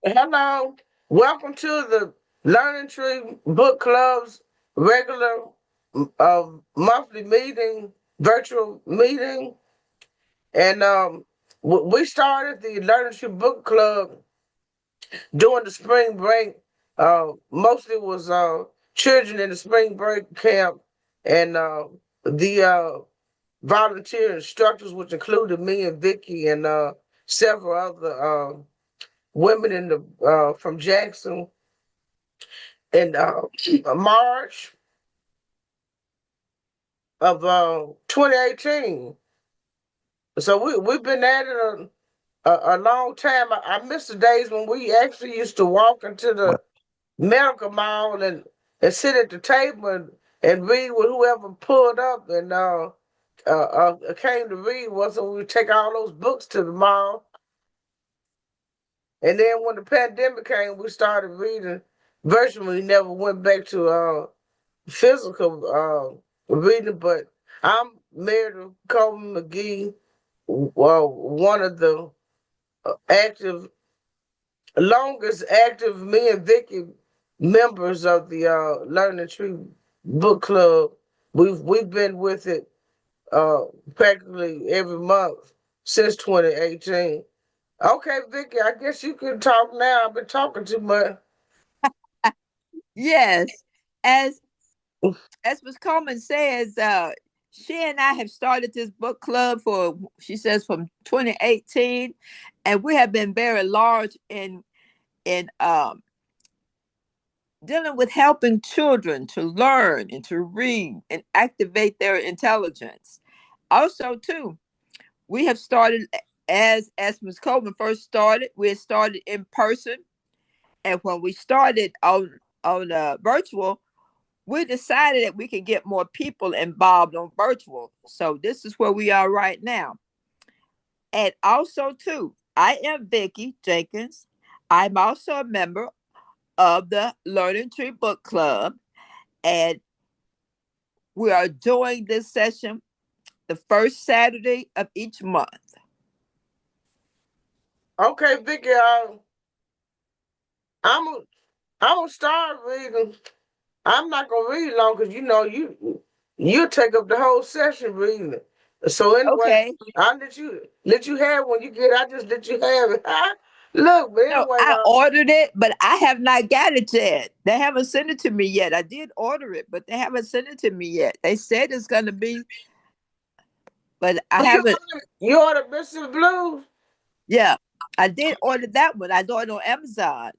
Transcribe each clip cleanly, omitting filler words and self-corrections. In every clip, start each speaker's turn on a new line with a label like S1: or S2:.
S1: Hello, welcome to the Learning Tree Book Club's regular monthly meeting, virtual meeting. And we started the Learning Tree Book Club during the spring break. Mostly was children in the spring break camp, and the volunteer instructors, which included me and Vicky and several other women in the from Jackson in March of 2018. So we've been at it a long time. I miss the days when we actually used to walk into the medical mall and sit at the table and read with whoever pulled up and came to read was, and we would take all those books to the mall. And then when the pandemic came, we started reading virtually. We never went back to physical reading, but I'm married to Coleman McGee, one of the active, longest active, me and Vicky members of the Learning Tree Book Club. We've been with it uh, practically every month since 2018. Okay, Vicky, I guess you can talk now. I've been talking too much.
S2: Yes, as as Ms. Coleman says, she and I have started this book club for, she says, from 2018, and we have been very large in dealing with helping children to learn and to read and activate their intelligence. Also, too, we have started as Ms. Coleman first started. We had started in person, and when we started on virtual, we decided that we could get more people involved on virtual. So this is where we are right now. And also too, I am Vicki Jenkins. I'm also a member of the Learning Tree Book Club. And we are doing this session the first Saturday of each month.
S1: Okay, Vicky, I'm gonna I'm gonna start reading. I'm not gonna read long because you take up the whole session reading it. So anyway,
S2: Okay.
S1: I'll let you have it when you get. I just let you have it. Look, but
S2: No,
S1: anyway,
S2: I ordered it, but I have not got it yet. They haven't sent it to me yet. I did order it, but they haven't sent it to me yet. They said it's going to be, but I haven't.
S1: you ordered Mr. Blues.
S2: Yeah, I did order that one. I ordered on Amazon.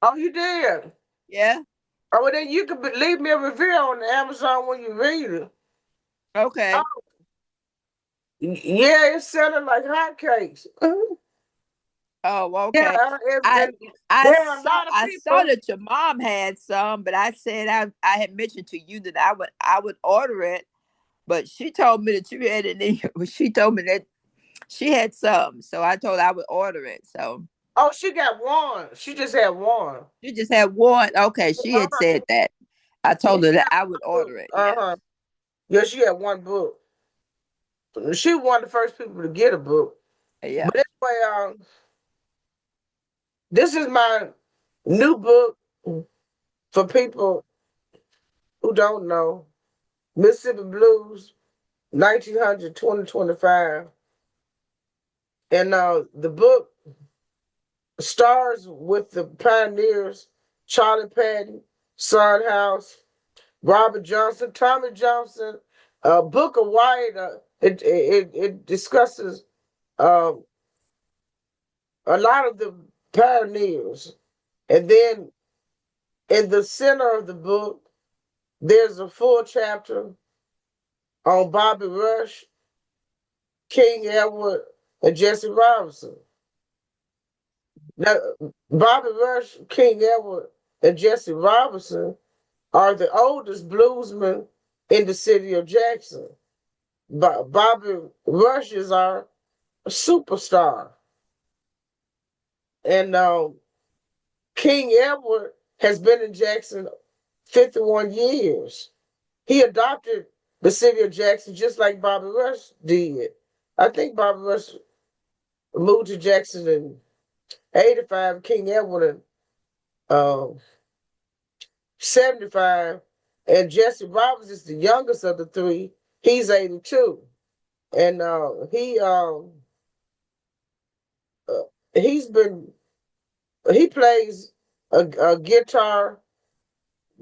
S1: Oh, you did.
S2: Yeah.
S1: Oh, well, then you can leave me a review on Amazon when you read it.
S2: Okay.
S1: Oh, yeah, it's selling like hotcakes.
S2: Oh,
S1: Yeah,
S2: okay. I
S1: and there are a lot of
S2: I saw
S1: people.
S2: that your mom had some, but I said I had mentioned to you that I would order it, but she told me that you had it in your, she told me that she had some, so I told her I would order it. So
S1: Oh, she got one. She just had one.
S2: she just had one. Okay, she had said that. I
S1: Yeah,
S2: told her that I would order it.
S1: uh
S2: Yeah.
S1: huh. Yeah, she had one book. She was one of the first people to get a book.
S2: Yeah.
S1: But anyway, this is my new book for people who don't know. Mississippi Blues, 1900 2025. And the book stars with the pioneers Charlie Patton, Son House, Robert Johnson, Tommy Johnson, Booker White. It discusses uh, a lot of the pioneers. And then in the center of the book, there's a full chapter on Bobby Rush, King Edward, and Jesse Robinson. Now, Bobby Rush, King Edward, and Jesse Robinson are the oldest bluesmen in the city of Jackson. Bobby Rush is our superstar. And King Edward has been in Jackson 51 years. He adopted the city of Jackson just like Bobby Rush did. I think Bobby Rush moved to Jackson in 85, King Edward, uh, 75, and Jesse Roberts is the youngest of the three. He's 82, and uh, he's been he plays a guitar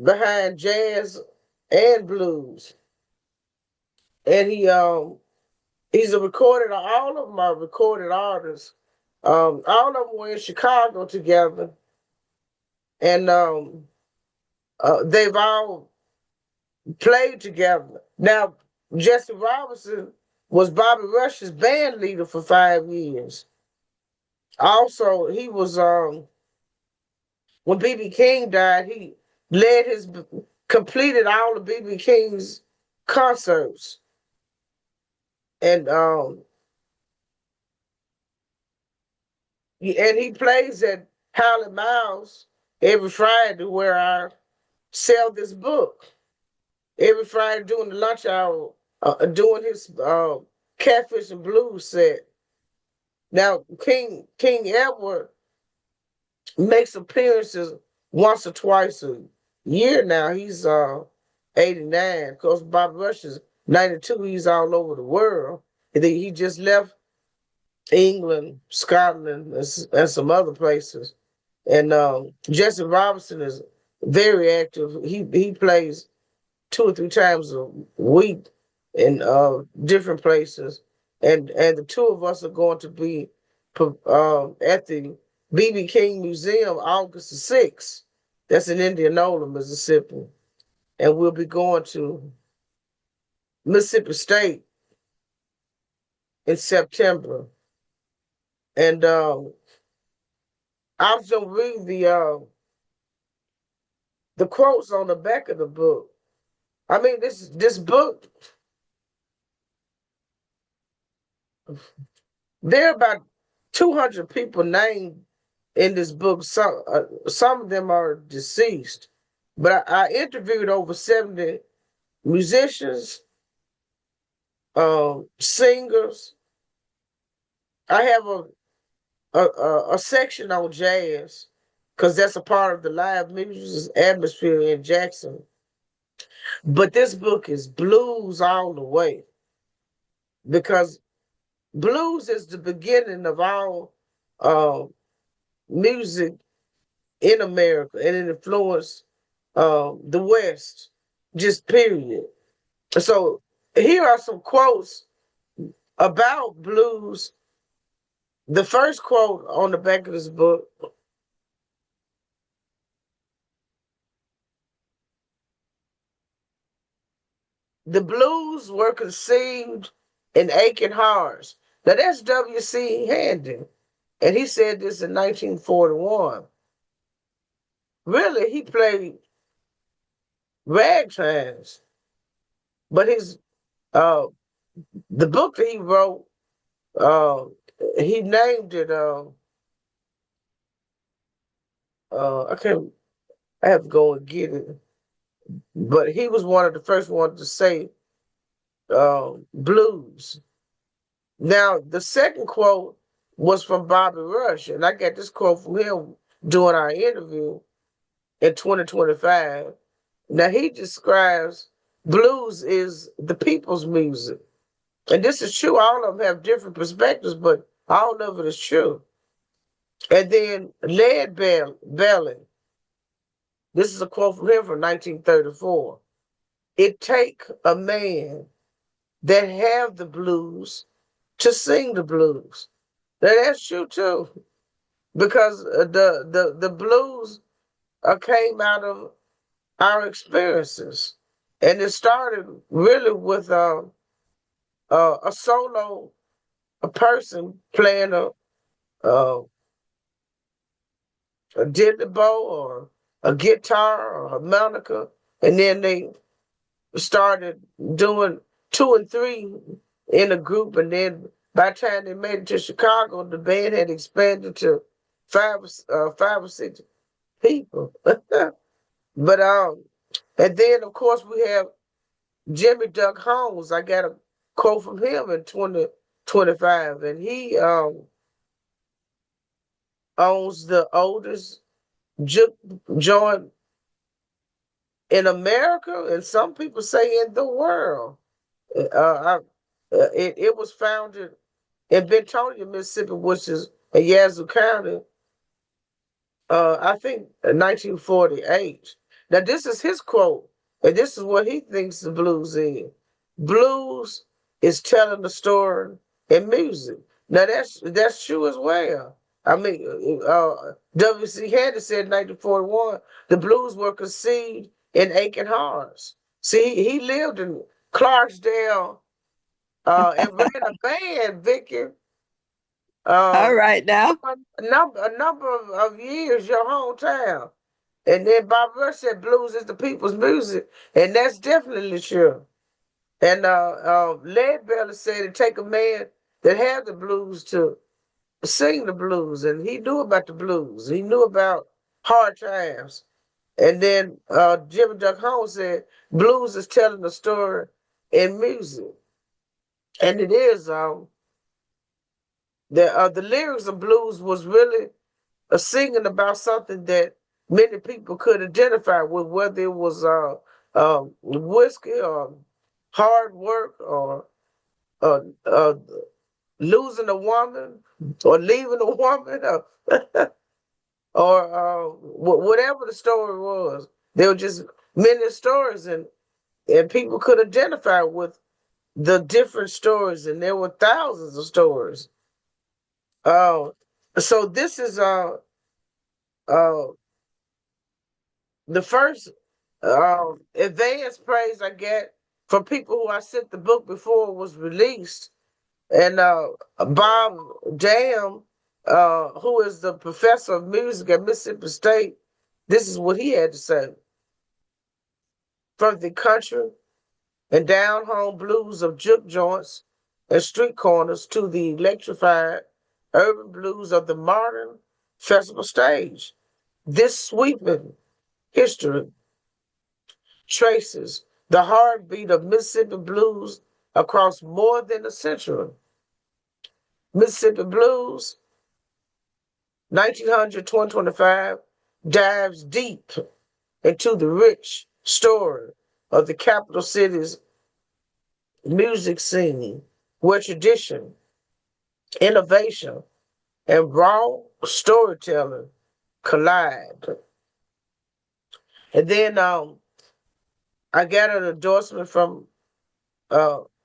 S1: behind jazz and blues, and he's a recorded. All of them are recorded artists. All of them were in Chicago together, and they've all played together. Now, Jesse Robinson was Bobby Rush's band leader for 5 years. Also, he was when BB King died, he led his completed all of BB King's concerts, and he plays at Howlett Miles every Friday where I sell this book. Every Friday during the lunch hour, doing his Catfish and Blues set. Now, King Edward makes appearances once or twice a year now. He's 89. Of course, Bob Rush is 92. He's all over the world. He just left England, Scotland, and some other places. And Jesse Robinson is very active. He plays 2 or 3 times a week in different places, and the two of us are going to be at the BB King Museum August the 6th. That's in Indianola, Mississippi, and we'll be going to Mississippi State in September. And I was gonna read the quotes on the back of the book. I mean, this book, there are about 200 people named in this book. Some of them are deceased, but I interviewed over 70 musicians, singers. I have a section on jazz because that's a part of the live music atmosphere in Jackson. But this book is blues all the way because blues is the beginning of all music in America, and it influenced the West, just period. So here are some quotes about blues. The first quote on the back of this book: the blues were conceived in aching hearts. Now that's W.C. Handy, and he said this in 1941. Really, he played ragtimes, but his the book that he wrote, uh, he named it. I can't. I have to go and get it. But he was one of the first ones to say blues. Now, the second quote was from Bobby Rush, and I got this quote from him during our interview in 2025. Now, he describes blues is the people's music. And this is true. All of them have different perspectives, but all of it is true. And then Led Belly, this is a quote from him from 1934. It take a man that have the blues to sing the blues. Now that's true too, because the blues came out of our experiences, and it started really with a solo, a person playing a diddly bow or a guitar or a harmonica, and then they started doing 2 and 3 in a group, and then by the time they made it to Chicago, the band had expanded to 5 or 6 people. But and then of course we have Jimmy Duck Holmes. I got a quote from him in 2025, and owns the oldest juke joint in America, and some people say in the world. It was founded in Bentonia, Mississippi, which is in Yazoo County, I think 1948. Now, this is his quote, and this is what he thinks the blues is. Blues is telling the story in music. Now, that's true as well. I mean, W.C. Handy said in 1941, the blues were conceived in aching hearts. See, he lived in Clarksdale and ran a band, Vicky.
S2: All
S1: Uh,
S2: right now.
S1: a number of years, your hometown. And then Bob Rush said blues is the people's music, and that's definitely true. And Leadbelly said it take a man that had the blues to sing the blues, and he knew about the blues. He knew about hard times. And then Jimmy Duck Holmes said blues is telling the story in music, and it is. The lyrics of blues was really singing about something that many people could identify with, whether it was whiskey or hard work or uh, uh, losing a woman or leaving a woman or whatever the story was. There were just many stories, and people could identify with the different stories, and there were thousands of stories. Uh, so this is uh, the first advanced praise I get from people who I sent the book before it was released. And Bob Jam, who is the professor of music at Mississippi State, this is what he had to say. From the country and down home blues of juke joints and street corners to the electrified urban blues of the modern festival stage, this sweeping history traces the heartbeat of Mississippi blues across more than a century. Mississippi Blues, 1900 2025, dives deep into the rich story of the capital city's music scene, where tradition, innovation, and raw storytelling collide. And then I got an endorsement from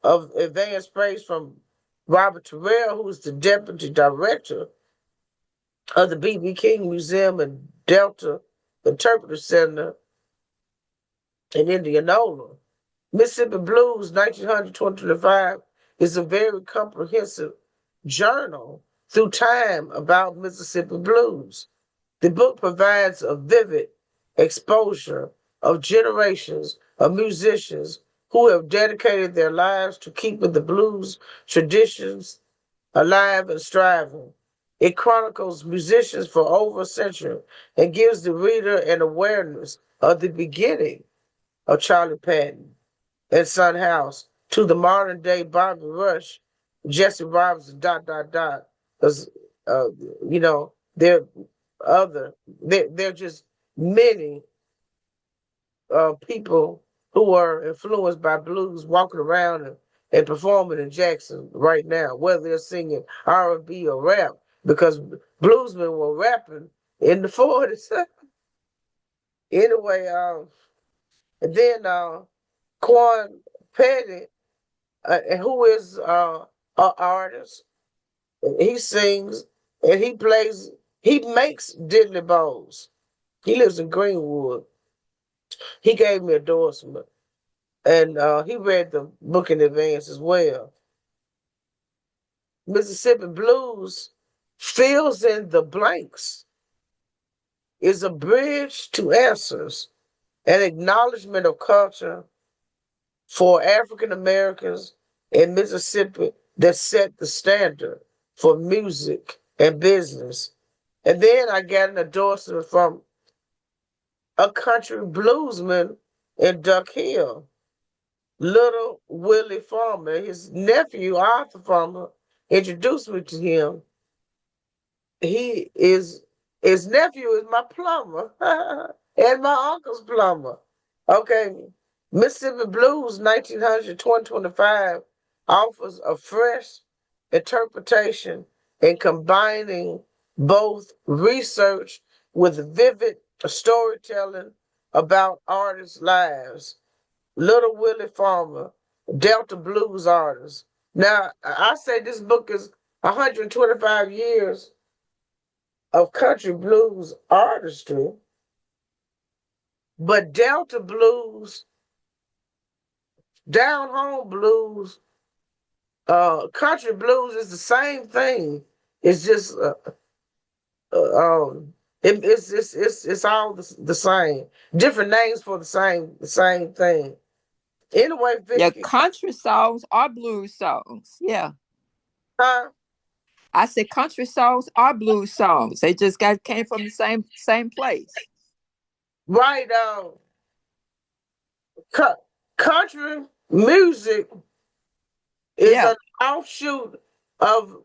S1: of advanced praise from Robert Terrell, who's the deputy director of the B.B. King Museum and Delta Interpretive Center in Indianola. Mississippi Blues 1900 2025 is a very comprehensive journal through time about Mississippi blues. The book provides a vivid exposure of generations of musicians who have dedicated their lives to keeping the blues traditions alive and striving. It chronicles musicians for over a century and gives the reader an awareness of the beginning of Charlie Patton and Son House to the modern day Bobby Rush, Jesse Robinson, dot, dot, dot. Because, you know, they're just many people who are influenced by blues walking around and performing in Jackson right now, whether they're singing R&B or rap, because bluesmen were rapping in the 40s. Anyway, and then Quan Petty, who is an artist, he sings and he makes diddly bows. He lives in Greenwood. He gave me endorsement, and he read the book in advance as well. Mississippi Blues fills in the blanks, is a bridge to answers, an acknowledgement of culture for African Americans in Mississippi that set the standard for music and business. And then I got an endorsement from a country bluesman in Duck Hill, Little Willie Farmer. His nephew, Arthur Farmer, introduced me to him. his nephew is my plumber and my uncle's plumber. Okay, Mississippi Blues 1900 2025 offers a fresh interpretation in combining both research with vivid storytelling about artists' lives. Little Willie Farmer, Delta blues artist. Now, I say this book is 125 years of country blues artistry, but Delta blues, down home blues, country blues is the same thing. It's just it's all the same, different names for the same thing. Anyway,
S2: Yeah,
S1: Vicky,
S2: country songs are blues songs. Yeah.
S1: huh?
S2: I said country songs are blues songs. They just came from the same place.
S1: Right, country music is
S2: Yeah.
S1: an offshoot of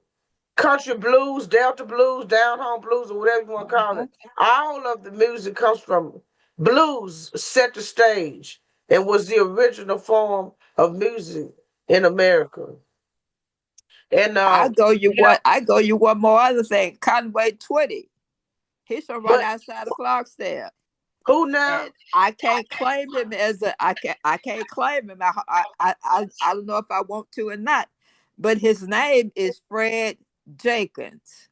S1: country blues, Delta blues, down home blues, or whatever you want to call
S2: Uh-huh.
S1: it. All of the music comes from blues set the stage and was the original form of music in America. And
S2: I go you one more other thing. Conway Twitty. He's from right
S1: but
S2: outside of Clarksdale.
S1: who now?
S2: And I can't claim him as I can't claim him. I don't know if I want to or not. But his name is Fred Jenkins.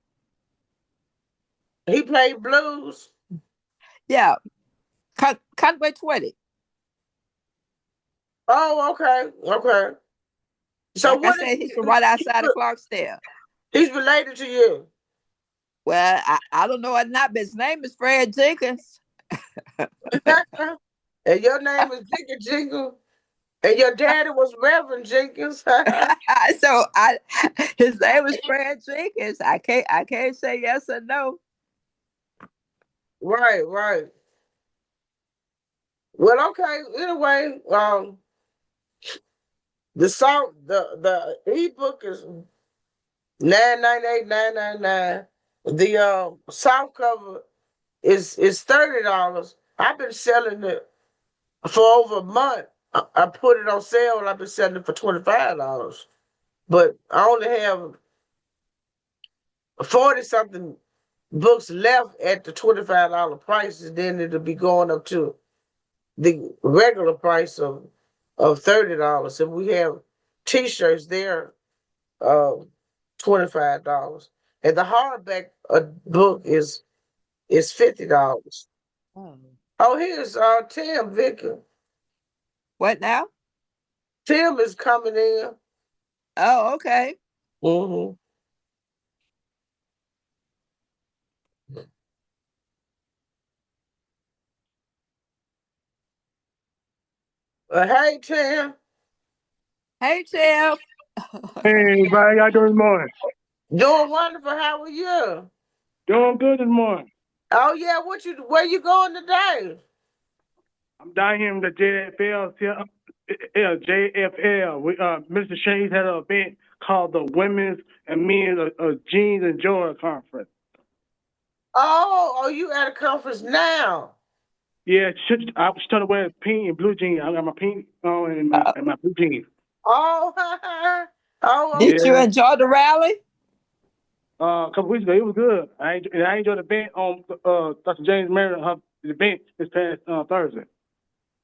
S1: He played blues.
S2: Yeah. Conway Twitty.
S1: Oh, okay. So
S2: Like I
S1: what
S2: said, he's from right outside of Clarksdale.
S1: he's related to you?
S2: Well, I don't know or not, but his name is Fred Jenkins.
S1: And your name is Jiggy Jingle, and your daddy was Reverend Jenkins.
S2: So his name is Fred Jenkins. I can't say yes or no.
S1: Right. Well, okay. Anyway, the song, the ebook is 998 999. The soft cover is $30. I've been selling it for over a month. I put it on sale and I've been selling it for $25. But I only have 40 something books left at the $25 price, and then it'll be going up to the regular price of $30. If we have t-shirts there, $25. And the hardback book is $50.
S2: Oh.
S1: Oh, here's Tim Vicker.
S2: What now?
S1: Tim is coming in.
S2: Oh, okay.
S1: Mm-hmm. Hey Tim.
S2: Hey, Tim.
S3: Hey, how y'all doing this morning?
S1: Doing wonderful. How are you?
S3: Doing good this morning.
S1: Oh yeah, where you going today?
S3: I'm down here in the JFL. Mr. Shays had an event called the Women's and Men's Jeans and Joy Conference.
S1: Oh, you at a conference now?
S3: Yeah, I was trying to wear pink and blue jeans. I got my pink on and my blue jeans.
S1: Oh, oh,
S2: Did
S1: okay.
S2: you
S3: Yeah.
S2: enjoy the rally?
S3: A couple weeks ago, it was good. I enjoyed the event on Dr. James Merritt event this past Thursday.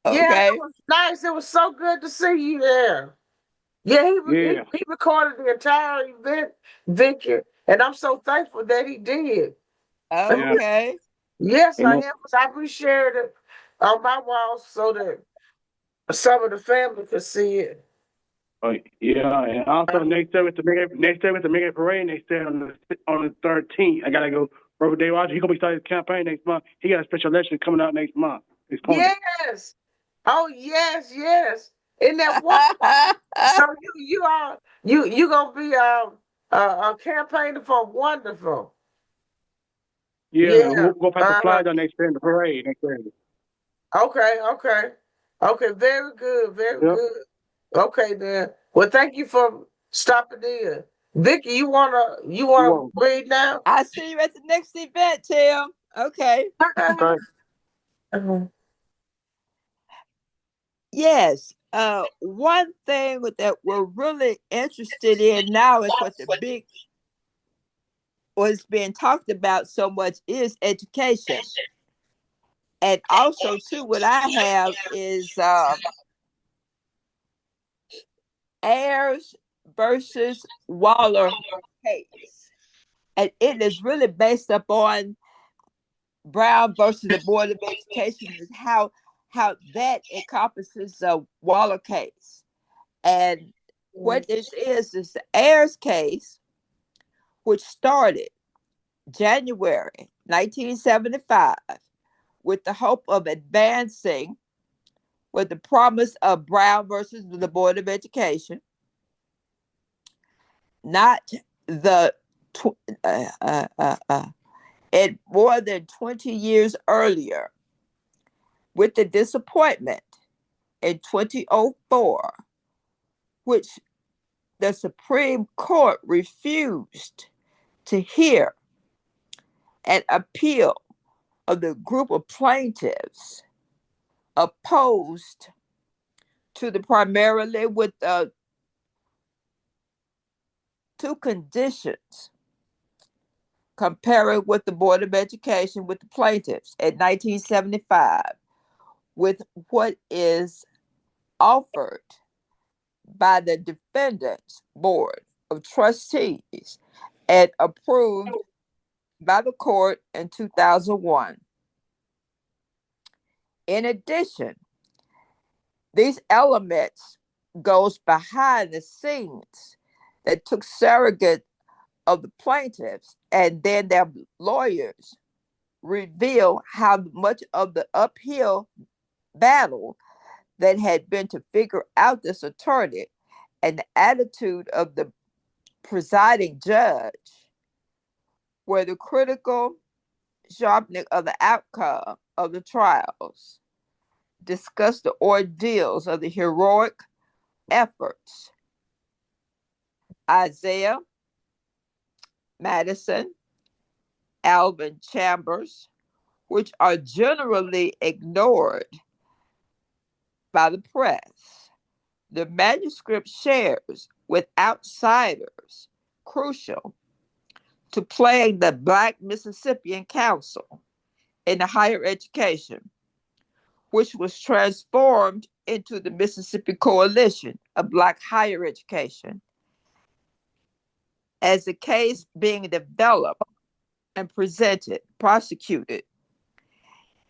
S1: Yeah, it
S2: Okay.
S1: was nice. It was so good to see you there. Yeah,
S3: Yeah.
S1: he recorded the entire event, Victor, and I'm so thankful that he did.
S3: Yeah.
S2: Okay.
S1: Yes,
S3: You
S1: I
S3: know.
S1: am. I reshared it on my walls so that some of the family could see it.
S3: Yeah, and also next time with the mega parade next day on the 13th. I gotta go. Robert Day Rogers, he gonna be starting his campaign next month. He got a special election coming out next month. It's coming.
S1: Yes. Oh yes. Isn't that wonderful? So you gonna be a campaigner for wonderful.
S3: Yeah,
S1: Yeah.
S3: we'll go pass the
S1: Uh-huh.
S3: flag on next day in the parade next day.
S1: Okay. Very good. Very
S3: Yep.
S1: good. Okay then. Well, thank you for stopping in. Vicky, you wanna
S3: Whoa.
S1: read now?
S2: I see you at the next event, Tim. Okay.
S3: Okay.
S1: Uh-huh.
S2: Yes. One thing that we're really interested in now is what's being talked about so much is education. And also, too, what I have is Ayers versus Waller case. And it is really based upon Brown versus the Board of Education, is how that encompasses the Waller case. And what this is the Ayers case, which started January 1975 with the hope of advancing with the promise of Brown versus the Board of Education, not the and more than 20 years earlier, with the disappointment in 2004, which the Supreme Court refused to hear an appeal of the group of plaintiffs opposed to the primarily with two conditions comparing with the Board of Education with the plaintiffs in 1975 with what is offered by the defendants board of trustees and approved by the court in 2001. In addition, these elements goes behind the scenes that took surrogate of the plaintiffs and then their lawyers reveal how much of the uphill battle that had been to figure out this attorney and the attitude of the presiding judge were the critical sharpening of the outcome of the trials, discuss the ordeals of the heroic efforts. Isaiah Madison, Alvin Chambers, which are generally ignored by the press. The manuscript shares with outsiders crucial to playing the Black Mississippian Council in the higher education, which was transformed into the Mississippi Coalition of Black Higher Education. As the case being developed and presented, prosecuted,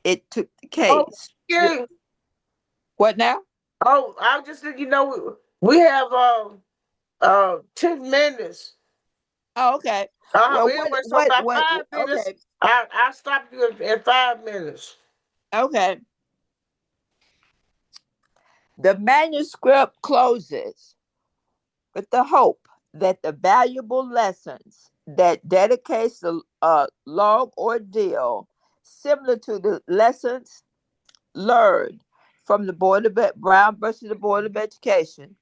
S2: it took the
S1: Oh,
S2: case.
S1: yeah.
S2: What now?
S1: Oh, I was just thinking, we have 10 minutes.
S2: Oh, okay. Well,
S1: Anyway, so about
S2: what,
S1: 5 minutes,
S2: okay,
S1: I'll stop you in 5 minutes.
S2: okay. The manuscript closes with the hope that the valuable lessons that dedicates the long ordeal, similar to the lessons learned from the Board of Brown versus the Board of Education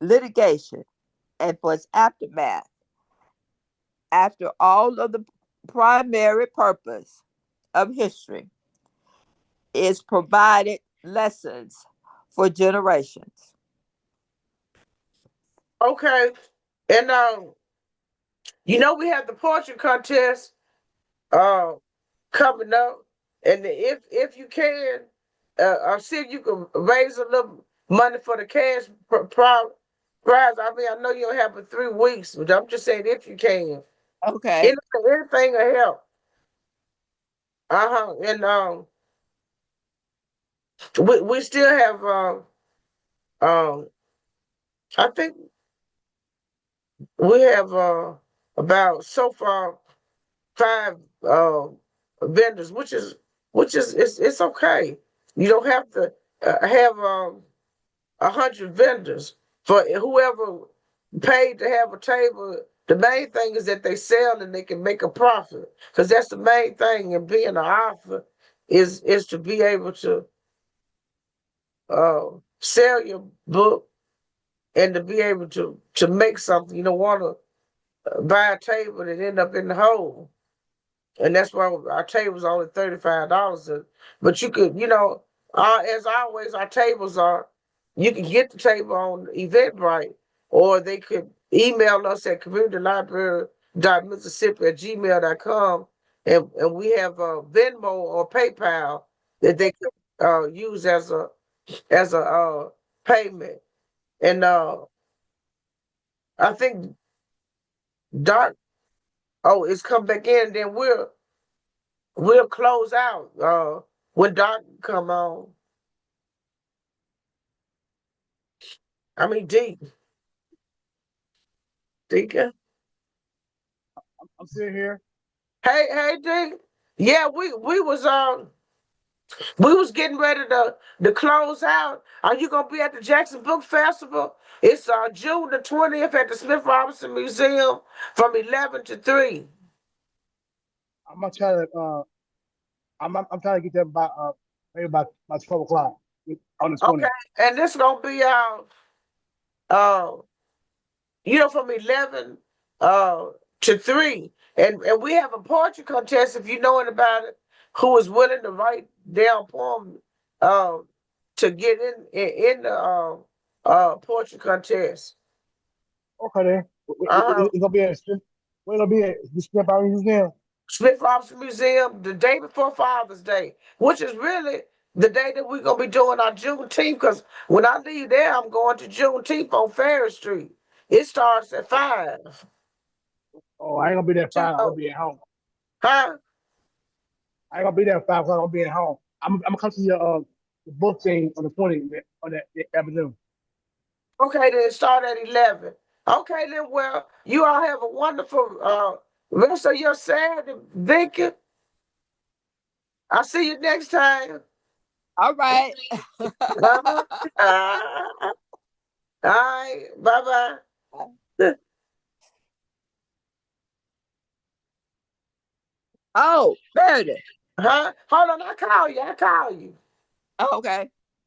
S2: litigation, and for its aftermath, after all of the primary purpose of history is provided lessons for generations.
S1: Okay. And we have the poetry contest uh coming up. And if you can, see if you can raise a little money for the cash prize. I mean, I know you don't have but 3 weeks, but I'm just saying if you can.
S2: Okay.
S1: Anything will help. And we still have um I think we have about so far 5 vendors, which is it's okay. You don't have to have 100 vendors for whoever paid to have a table. The main thing is that they sell and they can make a profit, because that's the main thing in being an author is to be able to sell your book and to be able to make something. You don't want to buy a table and end up in the hole. And that's why our table's only $35. But you could, as always, our tables are. You can get the table on Eventbrite, or they could email us at communitylibrary.mississippi@gmail.com, and we have Venmo or PayPal that they could use as a payment. And I think Doc, it's come back in. Then we'll close out when Doc come on. I mean, Deacon.
S3: I'm sitting here.
S1: Hey, Deacon. Yeah, we was getting ready to close out. Are you gonna be at the Jackson Book Festival? It's June the 20th at the Smith Robinson Museum from 11 to 3.
S3: I'm gonna try to. I'm trying to get there by maybe by 12 o'clock on the 20th.
S1: Okay, and this gonna be uh from 11 uh to 3. And we have a poetry contest if you know anybody who is willing to write down poem um to get in the poetry contest.
S3: Okay, then.
S1: Uh
S3: It's gonna be at where it'll be at the Smith Robinson Museum.
S1: Smith Robinson Museum the day before Father's Day, which is really the day that we're gonna be doing our Juneteenth. Because when I leave there, I'm going to Juneteenth on Ferry Street. It starts at 5.
S3: Oh, I ain't gonna be there at 5. I'm
S1: Oh,
S3: gonna be at home.
S1: huh?
S3: I ain't gonna be there at 5 o'clock. I'm gonna be at home. I'm gonna come to your the book thing on the 20th on that avenue.
S1: Okay, then start at 11. Okay, then, well, you all have a wonderful rest of your Saturday, Vicky. I'll see you next time.
S2: All right.
S1: Uh-huh. All right, bye-bye.
S2: Oh, Meredith.
S1: Huh? Hold on, I call you.
S2: Oh, okay.